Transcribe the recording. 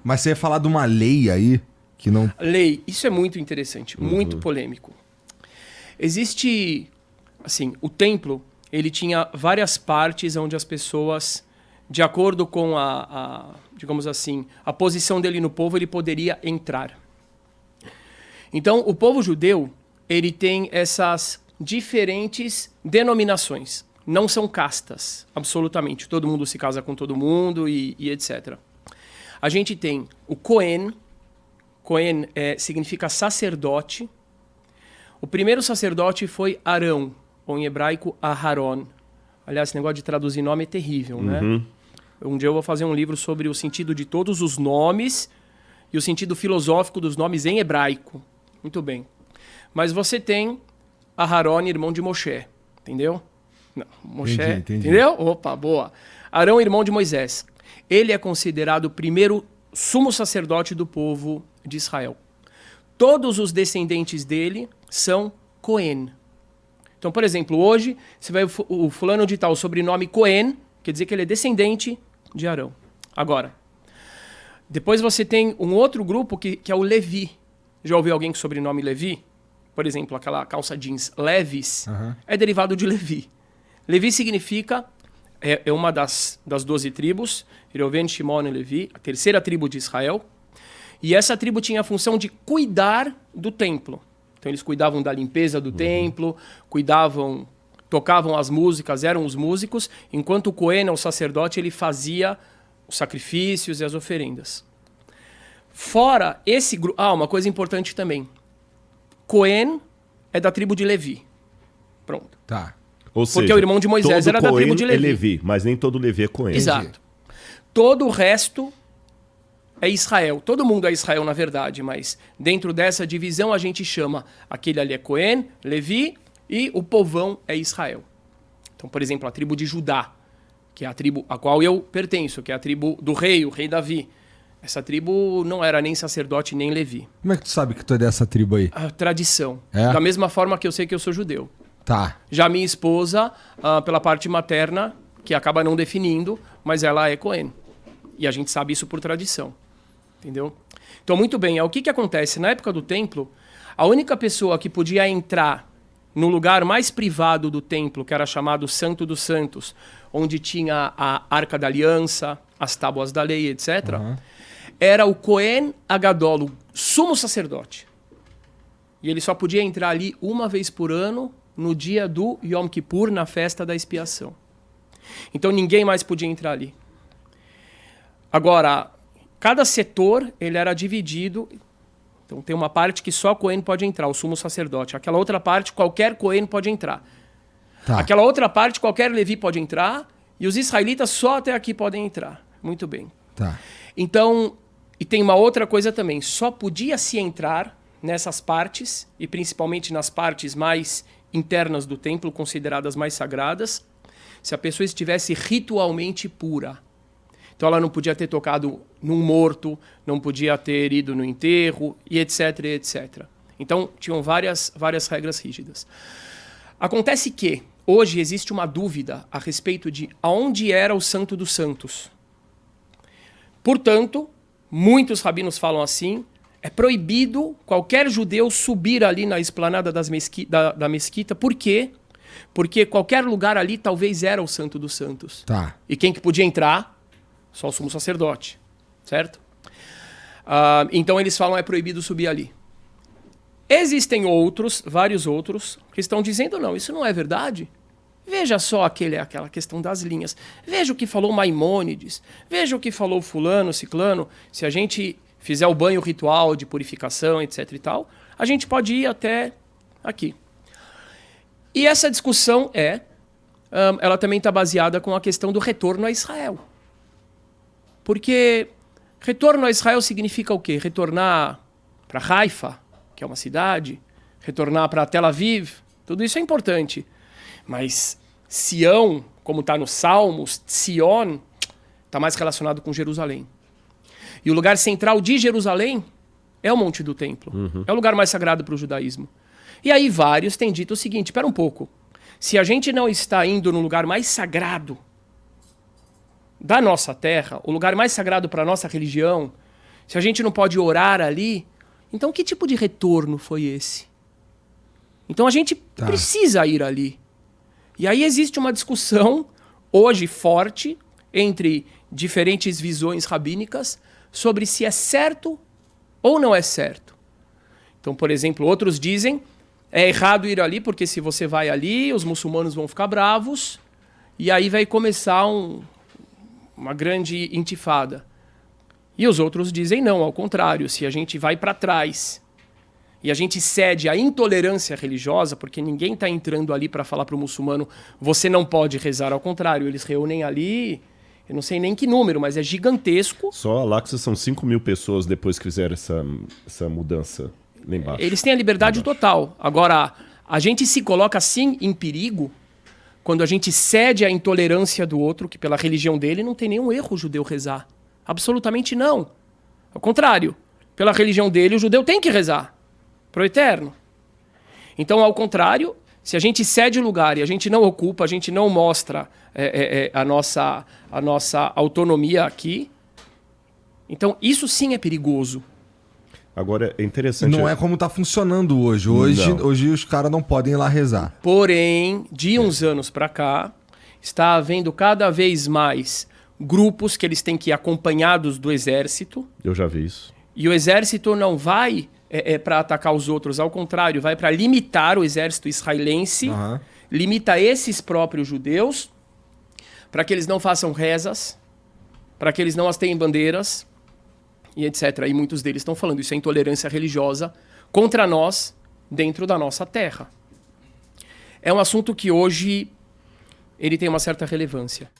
Mas você ia falar de uma lei aí que não... Lei, isso é muito interessante, muito polêmico. Existe, assim, o templo, ele tinha várias partes onde as pessoas, de acordo com digamos assim, a posição dele no povo, ele poderia entrar. Então, o povo judeu, ele tem essas diferentes denominações. Não são castas, absolutamente. Todo mundo se casa com todo mundo e etc. A gente tem o Cohen. Cohen significa sacerdote. O primeiro sacerdote foi Arão, ou em hebraico, Aharon. Aliás, esse negócio de traduzir nome é terrível, né? Um dia eu vou fazer um livro sobre o sentido de todos os nomes e o sentido filosófico dos nomes em hebraico. Muito bem. Mas você tem Aharon, irmão de Moshe, entendeu? Não, Moshe, entendi. entendeu? Opa, boa. Arão, irmão de Moisés. Ele é considerado o primeiro sumo sacerdote do povo de Israel. Todos os descendentes dele são Cohen. Então, por exemplo, hoje, você vai o fulano de tal, sobrenome Cohen, quer dizer que ele é descendente de Arão. Agora, depois você tem um outro grupo que é o Levi. Já ouviu alguém com sobrenome Levi? Por exemplo, aquela calça jeans Levis, é derivado de Levi. Levi significa, é uma das 12 tribos, Reuven, Shimon e Levi, a terceira tribo de Israel. E essa tribo tinha a função de cuidar do templo. Então eles cuidavam da limpeza do templo, tocavam as músicas, eram os músicos, enquanto o Cohen, o sacerdote, ele fazia os sacrifícios e as oferendas. Fora esse grupo... uma coisa importante também. Cohen é da tribo de Levi. Pronto. Tá. Ou Porque seja, o irmão de Moisés todo era da tribo de Cohen Levi. é Levi, mas nem todo Levi é Cohen. Exato. Todo o resto é Israel. Todo mundo é Israel, na verdade, mas dentro dessa divisão a gente chama aquele ali é Cohen, Levi, e o povão é Israel. Então, por exemplo, a tribo de Judá, que é a tribo a qual eu pertenço, que é a tribo do rei, o rei Davi. Essa tribo não era nem sacerdote nem Levi. Como é que tu sabe que tu é dessa tribo aí? A tradição. É? Da mesma forma que eu sei que eu sou judeu. Tá. Já minha esposa, pela parte materna, que acaba não definindo, mas ela é Cohen. E a gente sabe isso por tradição. Entendeu? Então, muito bem. O que acontece? Na época do templo, a única pessoa que podia entrar no lugar mais privado do templo, que era chamado Santo dos Santos, onde tinha a Arca da Aliança, as tábuas da lei, etc., era o Cohen Agadol, o sumo sacerdote. E ele só podia entrar ali uma vez por ano, no dia do Yom Kippur, na festa da expiação. Então ninguém mais podia entrar ali. Agora, cada setor ele era dividido. Então tem uma parte que só Cohen pode entrar, o sumo sacerdote. Aquela outra parte, qualquer Cohen pode entrar. Tá. Aquela outra parte, qualquer Levi pode entrar. E os israelitas só até aqui podem entrar. Muito bem. Tá. Então, e tem uma outra coisa também. Só podia se entrar nessas partes, e principalmente nas partes mais internas do templo, consideradas mais sagradas, se a pessoa estivesse ritualmente pura. Então ela não podia ter tocado num morto, não podia ter ido no enterro, e etc, etc. Então tinham várias regras rígidas. Acontece que hoje existe uma dúvida a respeito de aonde era o Santo dos Santos. Portanto, muitos rabinos falam assim, é proibido qualquer judeu subir ali na esplanada da mesquita. Por quê? Porque qualquer lugar ali talvez era o Santo dos Santos. Tá. E quem que podia entrar? Só o sumo sacerdote, certo? Então eles falam é proibido subir ali. Existem outros, vários outros, que estão dizendo não, isso não é verdade. Veja só aquela questão das linhas. Veja o que falou Maimônides. Veja o que falou fulano, ciclano. Se a gente fizer o banho ritual de purificação, etc e tal, a gente pode ir até aqui. E essa discussão ela também está baseada com a questão do retorno a Israel. Porque retorno a Israel significa o quê? Retornar para Haifa, que é uma cidade, retornar para Tel Aviv, tudo isso é importante. Mas Sião, como está nos Salmos, Sion, está mais relacionado com Jerusalém. E o lugar central de Jerusalém é o Monte do Templo. É o lugar mais sagrado para o judaísmo. E aí vários têm dito o seguinte, espera um pouco. Se a gente não está indo no lugar mais sagrado da nossa terra, o lugar mais sagrado para a nossa religião, se a gente não pode orar ali, então que tipo de retorno foi esse? Então a gente precisa ir ali. E aí existe uma discussão, hoje forte, entre diferentes visões rabínicas sobre se é certo ou não é certo. Então, por exemplo, outros dizem é errado ir ali porque se você vai ali, os muçulmanos vão ficar bravos e aí vai começar uma grande intifada. E os outros dizem não, ao contrário, se a gente vai para trás e a gente cede à intolerância religiosa, porque ninguém está entrando ali para falar para o muçulmano você não pode rezar, ao contrário, eles reúnem ali, eu não sei nem que número, mas é gigantesco. Só a Al-Aqsa são 5 mil pessoas depois que fizeram essa mudança lá embaixo. Eles têm a liberdade total. Agora, a gente se coloca assim em perigo quando a gente cede à intolerância do outro, que pela religião dele não tem nenhum erro o judeu rezar. Absolutamente não. Ao contrário, pela religião dele o judeu tem que rezar para o eterno. Então, ao contrário, se a gente cede o lugar e a gente não ocupa, a gente não mostra a nossa autonomia aqui, então isso sim é perigoso. Agora, é interessante... Não é como tá funcionando hoje. Hoje os caras não podem ir lá rezar. Porém, de uns anos para cá, está havendo cada vez mais grupos que eles têm que ir acompanhados do exército. Eu já vi isso. E o exército não vai para atacar os outros, ao contrário, vai para limitar o exército israelense, limita esses próprios judeus, para que eles não façam rezas, para que eles não hasteiem bandeiras, e etc. E muitos deles estão falando isso é intolerância religiosa contra nós, dentro da nossa terra. É um assunto que hoje ele tem uma certa relevância.